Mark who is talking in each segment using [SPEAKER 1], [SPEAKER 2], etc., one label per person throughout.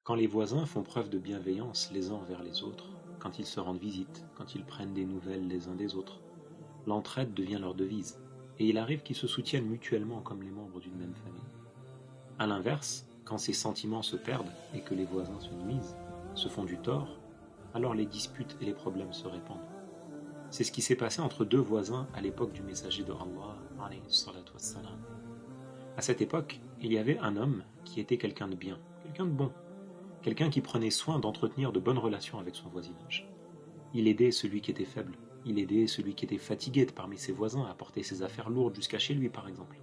[SPEAKER 1] Quand les voisins font preuve de bienveillance les uns envers les autres, quand ils se rendent visite, quand ils prennent des nouvelles les uns des autres, l'entraide devient leur devise, et il arrive qu'ils se soutiennent mutuellement comme les membres d'une même famille. A l'inverse, quand ces sentiments se perdent et que les voisins se nuisent, se font du tort, alors les disputes et les problèmes se répandent. C'est ce qui s'est passé entre deux voisins à l'époque du messager de Allah, alayhi salatu wassalam. À cette époque, il y avait un homme qui était quelqu'un de bien, quelqu'un de bon, quelqu'un qui prenait soin d'entretenir de bonnes relations avec son voisinage. Il aidait celui qui était faible, il aidait celui qui était fatigué de parmi ses voisins à porter ses affaires lourdes jusqu'à chez lui par exemple.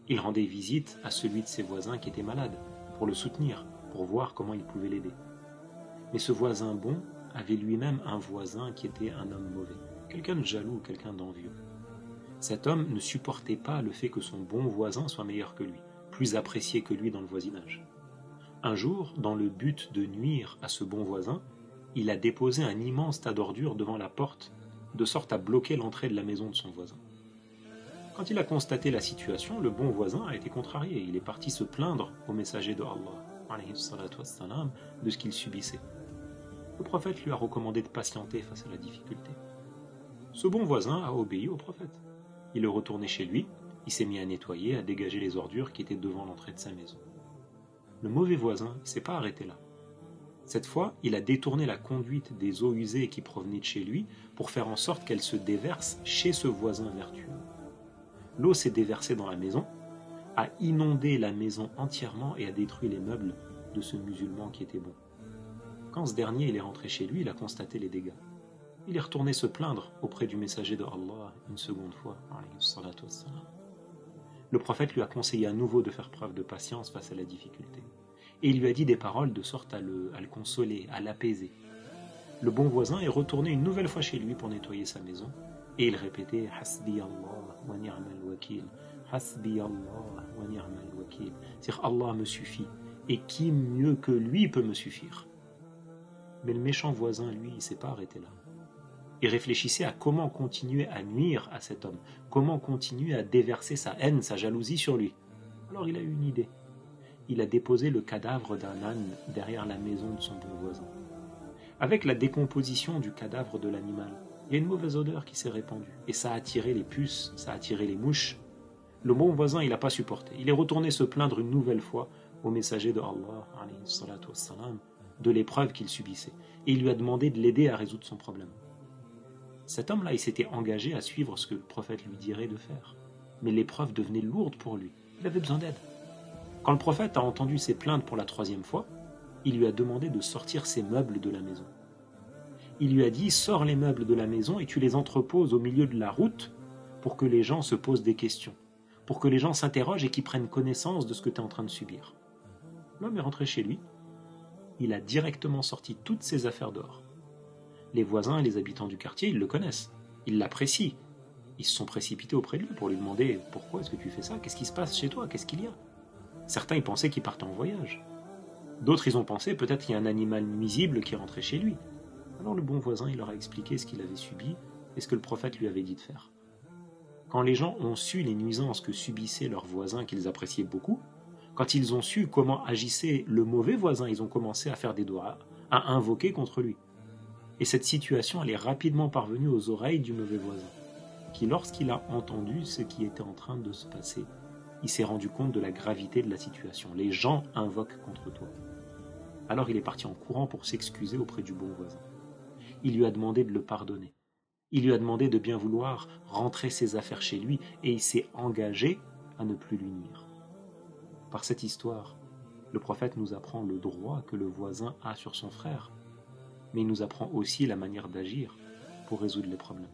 [SPEAKER 1] Il rendait visite à celui de ses voisins qui était malade, pour le soutenir, pour voir comment il pouvait l'aider. Mais ce voisin bon avait lui-même un voisin qui était un homme mauvais, quelqu'un de jaloux, quelqu'un d'envieux. Cet homme ne supportait pas le fait que son bon voisin soit meilleur que lui, plus apprécié que lui dans le voisinage. Un jour, dans le but de nuire à ce bon voisin, il a déposé un immense tas d'ordures devant la porte, de sorte à bloquer l'entrée de la maison de son voisin. Quand il a constaté la situation, le bon voisin a été contrarié. Il est parti se plaindre au messager de Allah, alayhi salatu wassalam, de ce qu'il subissait. Le prophète lui a recommandé de patienter face à la difficulté. Ce bon voisin a obéi au prophète. Il est retourné chez lui, il s'est mis à nettoyer, à dégager les ordures qui étaient devant l'entrée de sa maison. Le mauvais voisin ne s'est pas arrêté là. Cette fois, il a détourné la conduite des eaux usées qui provenaient de chez lui pour faire en sorte qu'elles se déversent chez ce voisin vertueux. L'eau s'est déversée dans la maison, a inondé la maison entièrement et a détruit les meubles de ce musulman qui était bon. Quand ce dernier il est rentré chez lui, il a constaté les dégâts. Il est retourné se plaindre auprès du messager de Allah une seconde fois. Le prophète lui a conseillé à nouveau de faire preuve de patience face à la difficulté. Et il lui a dit des paroles de sorte à le consoler, à l'apaiser. Le bon voisin est retourné une nouvelle fois chez lui pour nettoyer sa maison. Et il répétait « Hasbi Allah wa ni'mal wakil, Hasbi Allah wa ni'mal wakil » c'est-à-dire « Allah me suffit, et qui mieux que lui peut me suffire ?» Mais le méchant voisin, lui, il ne s'est pas arrêté là. Il réfléchissait à comment continuer à nuire à cet homme, comment continuer à déverser sa haine, sa jalousie sur lui. Alors il a eu une idée. Il a déposé le cadavre d'un âne derrière la maison de son bon voisin. Avec la décomposition du cadavre de l'animal, il y a une mauvaise odeur qui s'est répandue, et ça a attiré les puces, ça a attiré les mouches. Le bon voisin, il n'a pas supporté. Il est retourné se plaindre une nouvelle fois au messager de Allah, alayhi salatu wassalam, de l'épreuve qu'il subissait, et il lui a demandé de l'aider à résoudre son problème. Cet homme-là, il s'était engagé à suivre ce que le prophète lui dirait de faire. Mais l'épreuve devenait lourde pour lui. Il avait besoin d'aide. Quand le prophète a entendu ses plaintes pour la troisième fois, il lui a demandé de sortir ses meubles de la maison. Il lui a dit « Sors les meubles de la maison et tu les entreposes au milieu de la route pour que les gens se posent des questions, pour que les gens s'interrogent et qu'ils prennent connaissance de ce que tu es en train de subir. » L'homme est rentré chez lui. Il a directement sorti toutes ses affaires dehors. Les voisins et les habitants du quartier, ils le connaissent, ils l'apprécient. Ils se sont précipités auprès de lui pour lui demander « Pourquoi est-ce que tu fais ça? Qu'est-ce qui se passe chez toi? Qu'est-ce qu'il y a ?» Certains, ils pensaient qu'il partait en voyage. D'autres, ils ont pensé peut-être qu'il y a un animal nuisible qui est rentré chez lui. Alors le bon voisin, il leur a expliqué ce qu'il avait subi et ce que le prophète lui avait dit de faire. Quand les gens ont su les nuisances que subissaient leurs voisins qu'ils appréciaient beaucoup, quand ils ont su comment agissait le mauvais voisin, ils ont commencé à faire des doigts, à invoquer contre lui. Et cette situation, elle est rapidement parvenue aux oreilles du mauvais voisin, qui lorsqu'il a entendu ce qui était en train de se passer, il s'est rendu compte de la gravité de la situation. Les gens invoquent contre toi. Alors il est parti en courant pour s'excuser auprès du bon voisin. Il lui a demandé de le pardonner. Il lui a demandé de bien vouloir rentrer ses affaires chez lui et il s'est engagé à ne plus lui nuire. Par cette histoire, le prophète nous apprend le droit que le voisin a sur son frère, mais il nous apprend aussi la manière d'agir pour résoudre les problèmes.